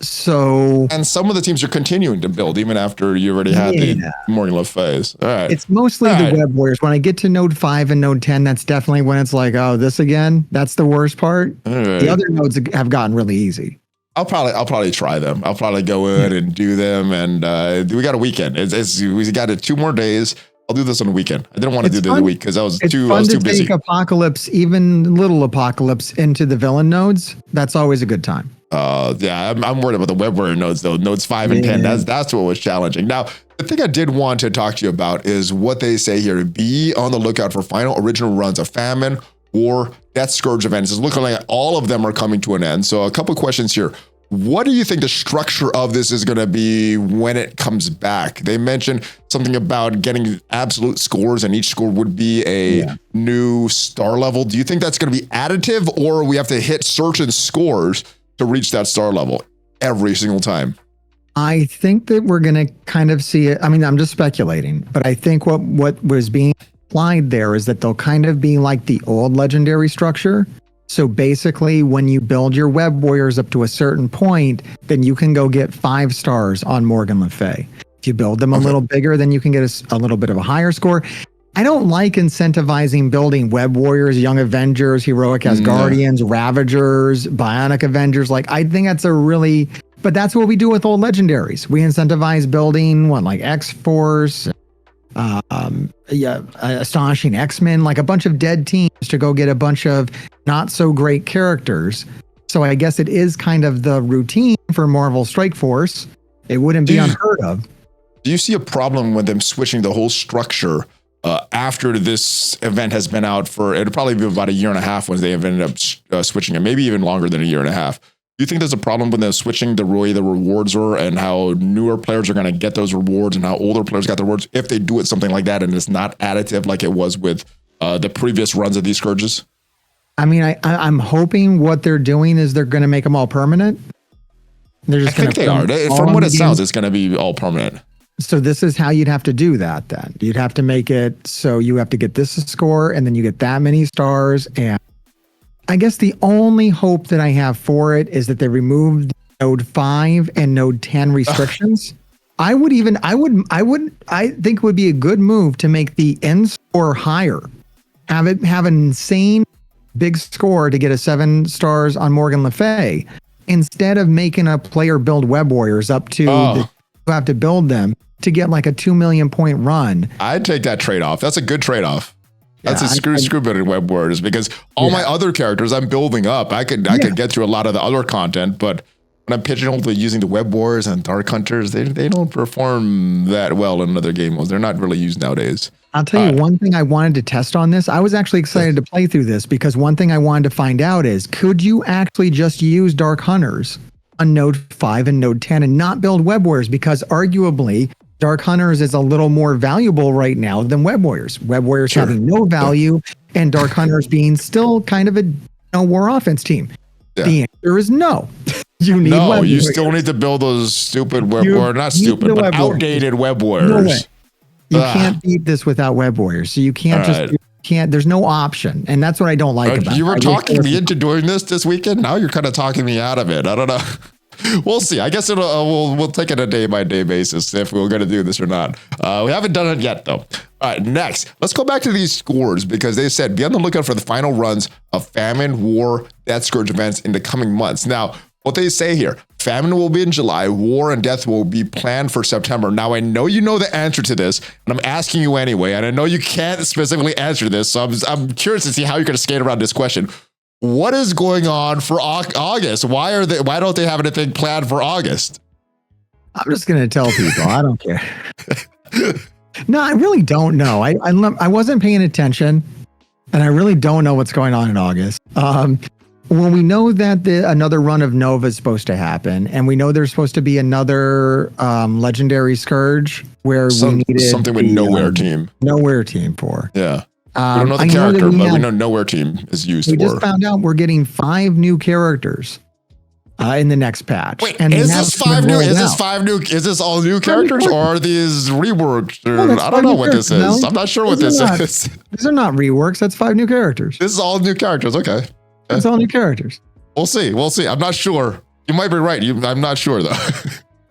So, and some of the teams are continuing to build even after you already had the Morgan Le Fay's. All right. It's mostly the web warriors. When I get to node 5 and node 10, that's definitely when it's like, oh, this again. That's the worst part. Right. The other nodes have gotten really easy. I'll probably try them. I'll probably go in and do them. And we got a weekend. We got 2 more days. I'll do this on a weekend. I didn't want to do this the week because I was too busy. Take Apocalypse, even little Apocalypse, into the villain nodes. That's always a good time. I'm worried about the web warrior nodes though. Nodes 5 and 10. That's what was challenging. Now, the thing I did want to talk to you about is what they say here. Be on the lookout for final original runs of Famine, War, Death Scourge events. It's looking like all of them are coming to an end. So a couple questions here. what do you think the structure of this is going to be when it comes back? They mentioned something about getting absolute scores, and each score would be a new star level. Do you think that's going to be additive, or we have to hit certain scores to reach that star level every single time? I think that we're going to kind of see it. I mean, I'm just speculating, but I think what was being applied there is that they'll kind of be like the old legendary structure. So basically, when you build your web warriors up to a certain point, then you can go get 5 stars on Morgan Le Fay. If you build them a little bigger, then you can get a little bit of a higher score. I don't like incentivizing building web warriors, young Avengers, heroic Asgardians, Ravagers, bionic Avengers. Like, I think that's but that's what we do with old legendaries. We incentivize building like X-Force, Astonishing X-Men, like a bunch of dead teams to go get a bunch of not so great characters. So I guess it is kind of the routine for Marvel Strike Force. It wouldn't be unheard of. Do you see a problem with them switching the whole structure after this event has been out for, it'll probably be about a year and a half when they ended up switching it, maybe even longer than a year and a half. Do you think there's a problem with them switching the way the rewards are and how newer players are going to get those rewards and how older players got the rewards if they do it something like that and it's not additive like it was with the previous runs of these scourges? I mean, I'm hoping what they're doing is they're going to make them all permanent. They're just I think they are. From what it sounds, it's going to be all permanent. So this is how you'd have to do that then. You'd have to make it so you have to get this score and then you get that many stars. And I guess the only hope that I have for it is that they removed Node 5 and Node 10 restrictions. I think it would be a good move to make the end score higher. Have an insane big score to get a 7 stars on Morgan Le Fay instead of making a player build web warriors up to you have to build them to get like a 2 million point run. I'd take that trade-off. That's a good trade-off. That's a screw building web warriors because all my other characters I'm building up. I could get through a lot of the other content, but when I'm pigeonholed to using the web warriors and dark hunters, they don't perform that well in other game modes. They're not really used nowadays. I'll tell you one thing I wanted to test on this. I was actually excited to play through this because one thing I wanted to find out is, could you actually just use dark hunters on Node 5 and Node 10 and not build web warriors? Because arguably, Dark Hunters is a little more valuable right now than Web Warriors. Web Warriors having no value and Dark Hunters being still kind of a war offense team. Yeah. The answer is no. You need Web Warriors. Still need to build those stupid web warriors, not stupid, but outdated Web Warriors. No way. You can't beat this without Web Warriors. So you can't there's no option. And that's what I don't like about it. You were talking me into doing this weekend. Now you're kind of talking me out of it. I don't know. We'll see. I guess we'll take it a day-by-day basis if we're going to do this or not. We haven't done it yet, though. All right, next. Let's go back to these scores because they said be on the lookout for the final runs of Famine, War, Death Scourge events in the coming months. Now, what they say here, Famine will be in July, War and Death will be planned for September. Now, I know you know the answer to this, and I'm asking you anyway, and I know you can't specifically answer this, so I'm curious to see how you're going to skate around this question. What is going on for August? Why don't they have anything planned for August? I'm just going to tell people. I don't care. No, I really don't know. I wasn't paying attention, and I really don't know what's going on in August. Well, we know that another run of Nova is supposed to happen, and we know there's supposed to be another legendary Scourge where we needed something with Nowhere Team. Nowhere Team for. Yeah. We don't know the character, but we know Nowhere Team is used for. We just found out we're getting 5 new characters in the next patch. Wait, is this 5 new? Is this all new characters or are these reworked? I don't know what this is. I'm not sure what this is. These are not reworks. That's 5 new characters. This is all new characters. Okay. It's all new characters. We'll see. I'm not sure. You might be right. I'm not sure though.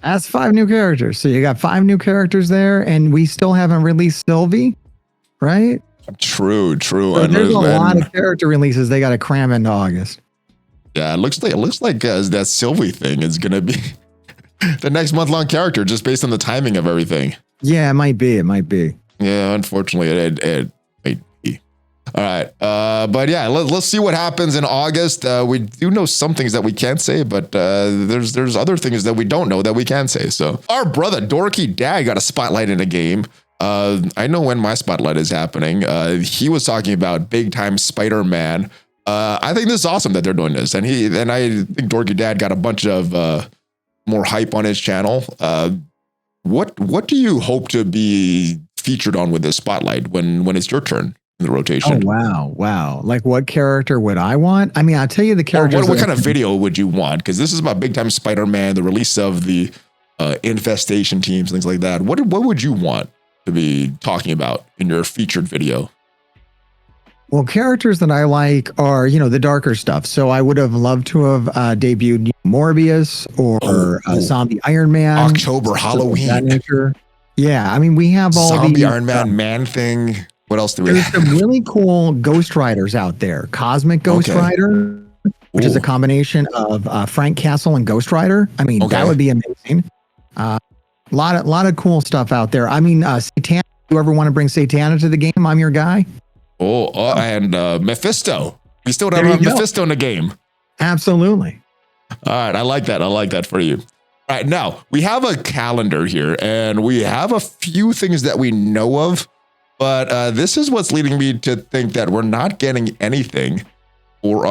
That's 5 new characters. So you got 5 new characters there, and we still haven't released Sylvie, right? True. So there's a lot of character releases they got to cram into August. Yeah, it looks like that Sylvie thing is gonna be the next month-long character, just based on the timing of everything. Yeah, it might be. Yeah, unfortunately, it might be. All right, but yeah, let's see what happens in August. We do know some things that we can't say, but there's other things that we don't know that we can say. So our brother Dorky Dad got a spotlight in a game. I know when my spotlight is happening. He was talking about big time Spider-Man I think this is awesome that they're doing this, and I think Dorky Dad got a bunch of more hype on his channel. What do you hope to be featured on with this spotlight when it's your turn in the rotation? Oh wow! Like what character would I want? I mean, I'll tell you the characters. What kind of video would you want? Because this is about big time Spider-Man, the release of the infestation teams, things like that. What would you want to be talking about in your featured video? Well, characters that I like are, the darker stuff. So I would have loved to have debuted Morbius or Zombie Iron Man. October, Halloween. That nature. Yeah, I mean, we have all Zombie Iron Man, Man-Thing. What else do we have? There's some really cool Ghost Riders out there. Cosmic Ghost Rider, which is a combination of Frank Castle and Ghost Rider. I mean, that would be amazing. A lot of cool stuff out there. I mean, Satana, you ever want to bring Satana to the game? I'm your guy. And Mephisto. We still don't have Mephisto in the game. Absolutely. All right. I like that for you. All right. Now, we have a calendar here, and we have a few things that we know of, but this is what's leading me to think that we're not getting anything or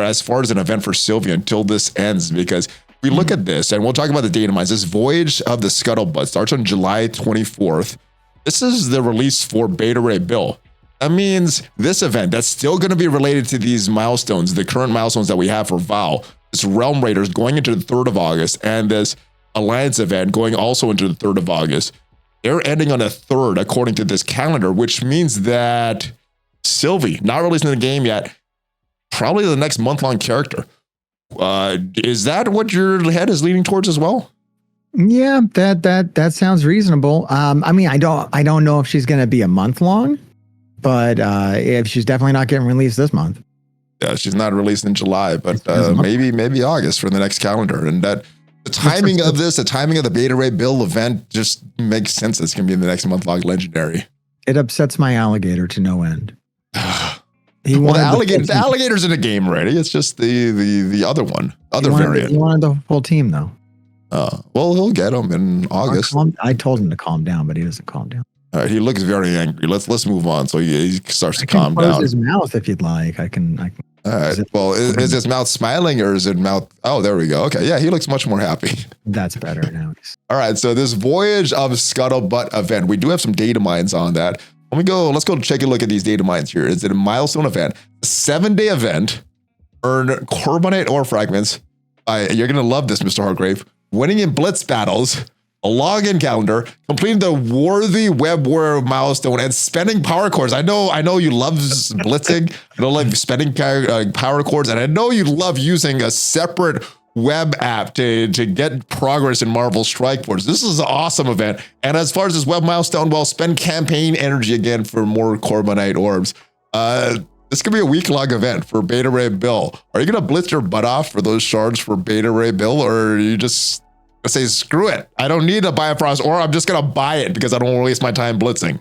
as far as an event for Sylvia until this ends, because we look at this, and we'll talk about the Datamines. This Voyage of the Skuttlebutt starts on July 24th. This is the release for Beta Ray Bill. That means this event that's still going to be related to these milestones, the current milestones that we have for Val, this Realm Raiders going into the 3rd of August, and this Alliance event going also into the 3rd of August. They're ending on the 3rd, according to this calendar, which means that Sylvie, not releasing the game yet, probably the next month-long character. Is that what your head is leaning towards as well? Yeah, that sounds reasonable. I mean, I don't know if she's going to be a month long. But if she's definitely not getting released this month. Yeah, she's not released in July, but maybe August for the next calendar. And that the timing of the timing of the Beta Ray Bill event just makes sense. It's going to be in the next month-long legendary. It upsets my alligator to no end. The alligator's in the game already. It's just the other variant. He wanted the whole team, though. Well, he'll get him in August. I told him to calm down, but he doesn't calm down. All right, he looks very angry. Let's move on. So he starts to calm down. Close his mouth if you'd like. I can. All right. Well, is his mouth smiling or is it mouth? Oh, there we go. Okay, yeah, he looks much more happy. That's better now. All right. So this Voyage of Skuttlebutt event, we do have some data mines on that. Let's go take a look at these data mines here. Is it a milestone event? A 7-day event. Earn Corbinate ore fragments. You're gonna love this, Mr.HartGrave. Winning in blitz battles. A login calendar, completing the worthy web warrior milestone, and spending power cores. I know you love blitzing. I know like spending power cores, and I know you love using a separate web app to get progress in Marvel Strike Force. This is an awesome event. And as far as this web milestone, well, spend campaign energy again for more Corbinite orbs. This could be a week-long event for Beta Ray Bill. Are you gonna blitz your butt off for those shards for Beta Ray Bill, or are you just say, screw it, I don't need a Bifrost, or I'm just going to buy it because I don't want to waste my time blitzing?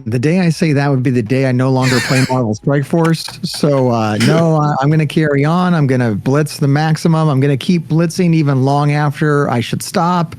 The day I say that would be the day I no longer play Marvel Strike Force. So no, I'm going to carry on. I'm going to blitz the maximum. I'm going to keep blitzing even long after I should stop.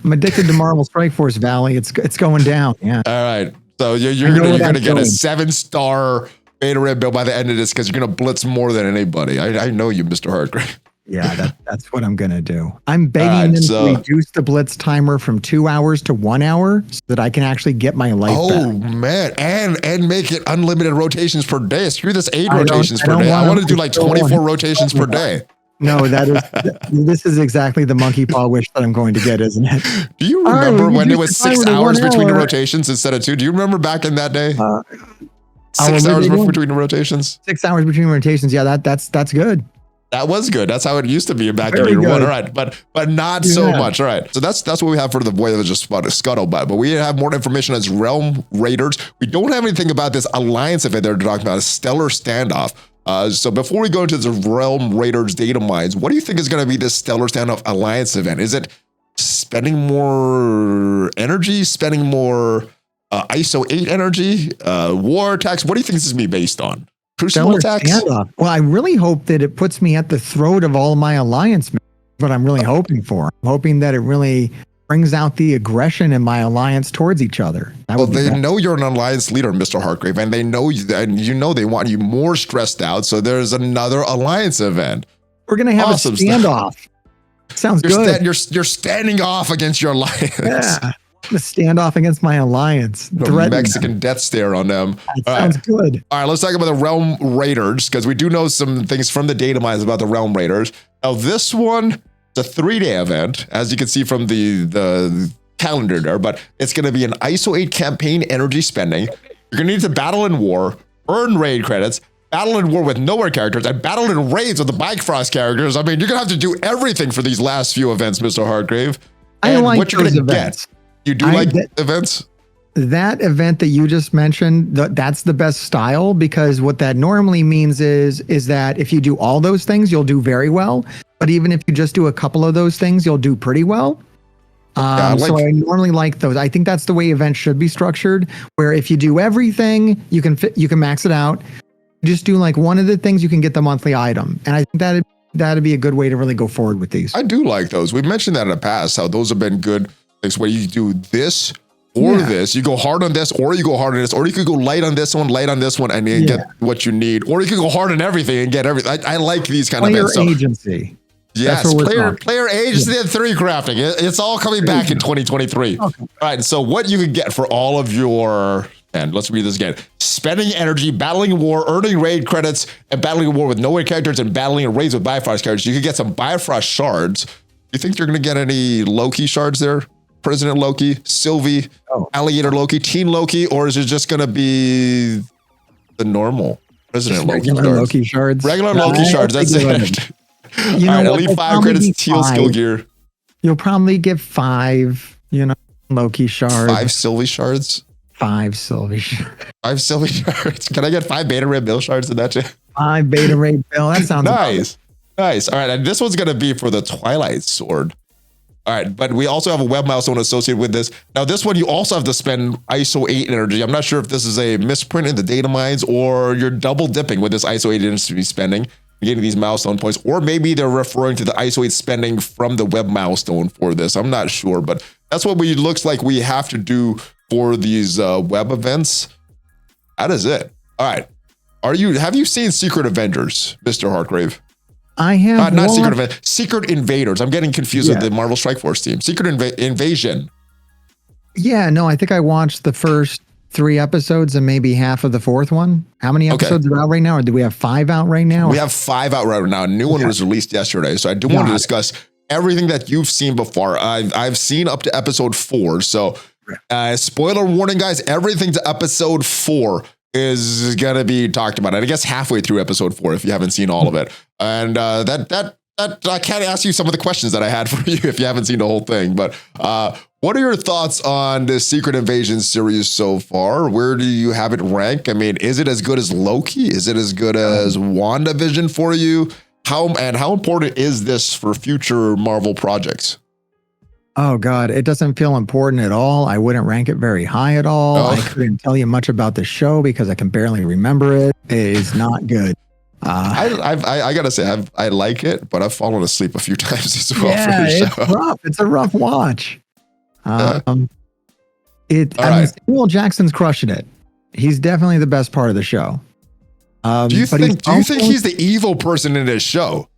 I'm addicted to Marvel Strike Force, Valley. It's going down. Yeah. All right. So you're going to get a 7-star Beta Ray Bill by the end of this because you're going to blitz more than anybody. I know you, MrHartgrave. Yeah, that's what I'm going to do. I'm begging them to reduce the blitz timer from 2 hours to 1 hour so that I can actually get my life back. Oh, man. And make it unlimited rotations per day. Screw this 8 rotations per day. I want to do like 24 rotations per day. No, this is exactly the monkey paw wish that I'm going to get, isn't it? Do you remember when it was 6 hours between the rotations instead of 2? Do you remember back in that day? 6 hours between the rotations? 6 hours between rotations. Yeah, that's good. That was good. That's how it used to be back in year 1. All right, but not so much. All right. So that's what we have for the Voyage of Skuttlebutt. But we have more information as Realm Raiders. We don't have anything about this Alliance event they're talking about, a stellar standoff. So before we go into the Realm Raiders data mines, what do you think is going to be this stellar standoff Alliance event? Is it spending more energy, spending more ISO 8 energy, war attacks? What do you think this is going to be based on? Crucible attacks? Well, I really hope that it puts me at the throat of all my alliance. What I'm really hoping for. I'm hoping that it really brings out the aggression in my alliance towards each other. Well, they know you're an alliance leader, Mr. Hartgrave, and they know and they want you more stressed out. So there's another alliance event. We're gonna have a standoff. Sounds good. You're standing off against your alliance. Yeah. The standoff against my alliance. The Mexican death stare on them. Sounds good. All right, let's talk about the Realm Raiders, because we do know some things from the Datamines about the Realm Raiders. Now, this one, it's a 3-day event, as you can see from the calendar there, but it's going to be an ISO 8 campaign energy spending. You're going to need to battle in war, earn raid credits, battle in war with nowhere characters, and battle in raids with the Bifrost characters. I mean, you're going to have to do everything for these last few events, Mr. Hartgrave. I like what you're those events. You do events? That event that you just mentioned, that's the best style, because what that normally means is that if you do all those things, you'll do very well. But even if you just do a couple of those things, you'll do pretty well. So I normally like those. I think that's the way events should be structured, where if you do everything, you can max it out. Just do like one of the things, you can get the monthly item. And I think that'd be a good way to really go forward with these. I do like those. We've mentioned that in the past, how those have been good things where you do this or this. You go hard on this, or you go hard on this, or you could go light on this one, and then get what you need. Or you could go hard on everything and get everything. I like these kind of events. Player agency. Yes, player agency and 3 crafting. It's all coming back in 2023. Okay. All right, so what you can get for all of your, and let's read this again: spending energy, battling in war, earning raid credits, and battling in war with nowhere characters, and battling in raids with Bifrost characters. You can get some Bifrost shards. You think you're going to get any Loki shards there? President Loki, Sylvie, Alligator Loki, Teen Loki, or is it just going to be the normal President Loki shards? Regular Loki shards, that's it. You know, all right, Elite 5 credits, teal skill gear. You'll probably get 5, Loki shards. 5 Sylvie shards? 5 Sylvie shards. 5 Sylvie shards. Can I get 5 Beta Ray Bill shards in that too? 5 Beta Ray Bill. That sounds nice. Nice. All right, and this one's going to be for the Twilight Sword. All right, but we also have a web milestone associated with this. Now, this one, you also have to spend ISO 8 energy. I'm not sure if this is a misprint in the Datamines or you're double dipping with this ISO 8 energy spending, getting these milestone points, or maybe they're referring to the ISO 8 spending from the web milestone for this. I'm not sure, but that's what looks like we have to do for these web events. That is it. All right. Have you seen Secret Avengers, Mr. Hartgrave? I have not Secret Event, Secret Invaders. I'm getting confused with the Marvel Strike Force team. Secret Invasion. Yeah, no, I think I watched the first 3 episodes and maybe half of the 4th one. How many episodes are out right now? Or do we have 5 out right now? We have 5 out right now. A new one was released yesterday. So I do want to discuss everything that you've seen before. I've seen up to episode 4. So spoiler warning, guys, everything to episode 4 is going to be talked about. And I guess halfway through episode 4, if you haven't seen all of it. And that I can't ask you some of the questions that I had for you if you haven't seen the whole thing. But what are your thoughts on the Secret Invasion series so far? Where do you have it rank? I mean, is it as good as Loki? Is it as good as WandaVision for you? How important is this for future Marvel projects? Oh God, it doesn't feel important at all. I wouldn't rank it very high at all. I couldn't tell you much about the show because I can barely remember it. It is not good. I gotta say, I like it, but I've fallen asleep a few times as well. Yeah, for the show. It's rough. It's a rough watch. Samuel Jackson's crushing it. He's definitely the best part of the show. Do you think he's the evil person in this show?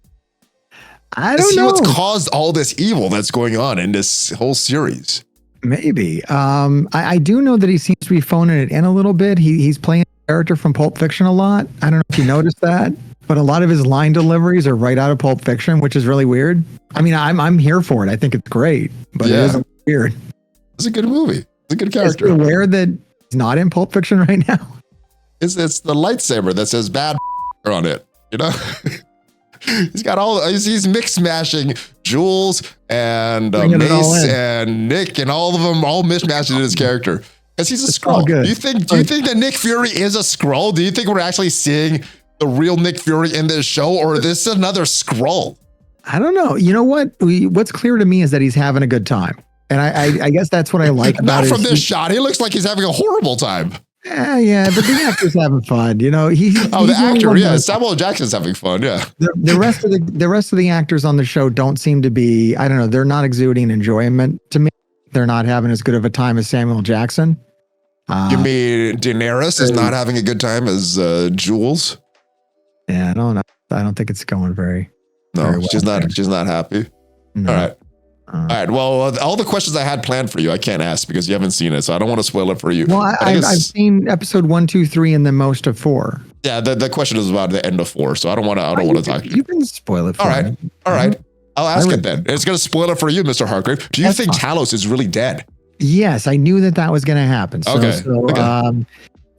I don't know. Is he what's caused all this evil that's going on in this whole series? Maybe. I do know that he seems to be phoning it in a little bit. He's playing a character from Pulp Fiction a lot. I don't know if you noticed that, but a lot of his line deliveries are right out of Pulp Fiction, which is really weird. I mean, I'm here for it. I think it's great, but it is weird. It's a good movie. It's a good character. Is he aware that he's not in Pulp Fiction right now? It's the lightsaber that says bad on it, you know? He's got he's mix mashing Jules and Mace and Nick and all of them all mismatched in his character because he's a Skrull. Do you think that Nick Fury is a Skrull? Do you think we're actually seeing the real Nick Fury in this show, or is this another Skrull? I don't know. You know what? What's clear to me is that he's having a good time, and I guess that's what I like about it. Not from this shot. He looks like he's having a horrible time. Yeah, but the actor's having fun. You know, he's the only actor, one yeah, that- Samuel Jackson's having fun, yeah. the rest of the actors on the show don't seem to be. I don't know. They're not exuding enjoyment to me. They're not having as good of a time as Samuel Jackson. You mean Daenerys is not having a good time as Jules? Yeah, I don't think it's going very. No, very well she's not. there. She's not happy. No. All right. All right. Well, all the questions I had planned for you, I can't ask because you haven't seen it, so I don't want to spoil it for you. Well, I've seen episode 1, 2, 3, and then most of 4. Yeah, the question is about the end of 4, so I don't want to talk. You can spoil it. For All right. me. All right. I'll ask it then. It's going to spoil it for you, Mr. Hartgrave. Do you think Talos is really dead? Yes, I knew that was going to happen. So, Okay.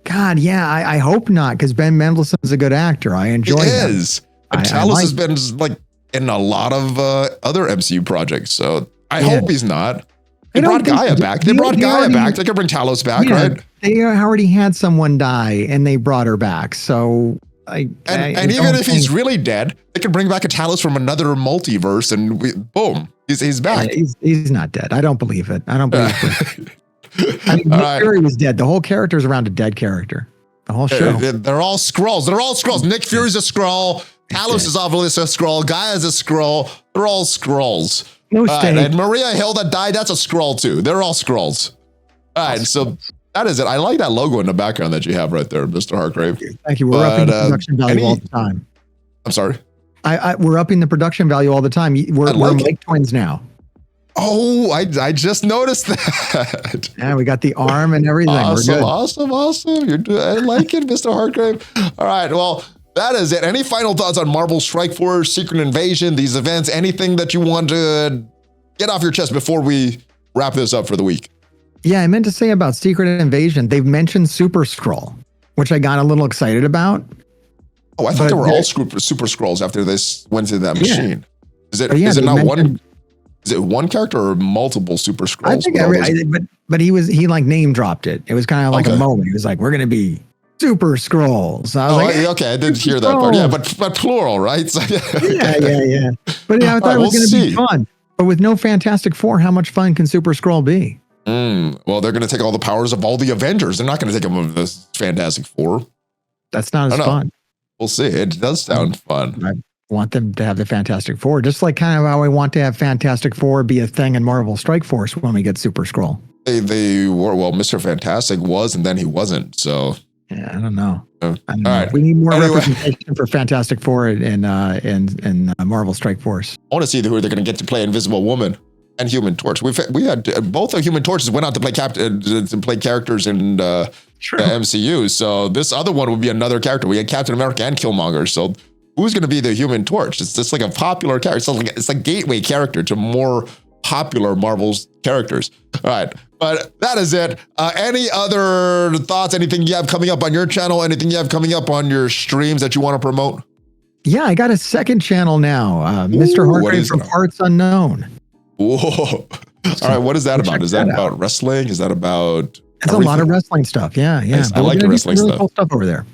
God, yeah, I hope not, because Ben Mendelsohn is a good actor. I enjoy him. He is. And Talos has been like in a lot of other MCU projects, so I hope he's not. They brought Gaia back. They brought Gaia back. They could bring Talos back, right? They already had someone die, and they brought her back. So and even if he's really dead, they can bring back a Talos from another multiverse, and boom, he's back. He's not dead. I don't believe it. I don't believe it. I mean, Nick Fury was dead. The whole character's around a dead character. The whole show. They're all Skrulls. They're all Skrulls. Nick Fury's a Skrull. Talos is obviously a Skrull. Gaia's a Skrull. They're all Skrulls. No state. And Maria Hill that died, that's a Skrull too. They're all Skrulls. All right, so that is it. I like that logo in the background that you have right there, Mr. Hartgrave. Thank you. We're upping the production value all the time. I'm sorry? We're upping the production value all the time. We're like twins now. Oh, I just noticed that. Yeah, we got the arm and everything. Awesome. I like it, Mr. Hartgrave. All right, well, that is it. Any final thoughts on Marvel Strike Force, Secret Invasion, these events, anything that you want to get off your chest before we wrap this up for the week? Yeah, I meant to say about Secret Invasion, they've mentioned super-skrull, which I got a little excited about. Oh, I thought they were all super-skrulls after this went to that machine. Is it not one? Is it one character or multiple super-skrulls? I think but he like name dropped it. It was kind of like a moment. He was like, "We're going to be super-skrulls." I was like, okay, I didn't hear that part. Yeah, but plural, right? So, yeah. But I thought it was going to be fun. But with no Fantastic Four, how much fun can super-skrull be? Well, they're going to take all the powers of all the Avengers. They're not going to take them of the Fantastic Four. That's not as fun. We'll see. It does sound fun. I want them to have the Fantastic Four, just like kind of how I want to have Fantastic Four be a thing in Marvel Strike Force when we get super-skrull. They were, well, Mr. Fantastic was, and then he wasn't. So yeah, I don't know. All right. We need more representation for Fantastic Four in Marvel Strike Force. I want to see who they're going to get to play Invisible Woman and Human Torch. We had both of Human Torches went out to play characters in the MCU. So this other one would be another character. We had Captain America and Killmonger. So who's going to be the Human Torch? It's just like a popular character. It's a gateway character to more popular Marvel's characters. All right. But that is it. Any other thoughts? Anything you have coming up on your channel? Anything you have coming up on your streams that you want to promote? Yeah, I got a second channel now. MrHartgrave from Parts Unknown. Whoa. All right. What is that about? Is that about wrestling? Is that about It's a lot of wrestling stuff. Yeah. Nice. I like the wrestling stuff. Cool stuff over there.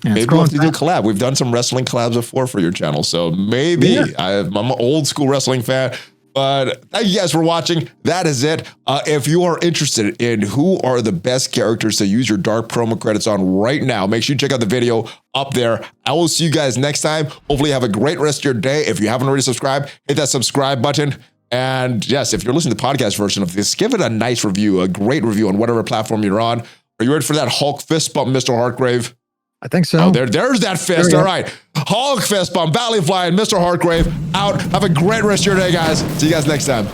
Yeah, maybe we'll have to do a collab. We've done some wrestling collabs before for your channel. So maybe I'm an old school wrestling fan. But thank you guys for watching. That is it. If you are interested in who are the best characters to use your dark promo credits on right now, make sure you check out the video up there. I will see you guys next time. Hopefully you have a great rest of your day. If you haven't already subscribed, hit that subscribe button. And yes, if you're listening to the podcast version of this, give it a nice review, a great review on whatever platform you're on. Are you ready for that Hulk fist bump, Mr. Hartgrave? I think so. Oh, there's that fist. All right. Hulk fist bump, ValleyFlyin, Mr. Hartgrave out. Have a great rest of your day, guys. See you guys next time.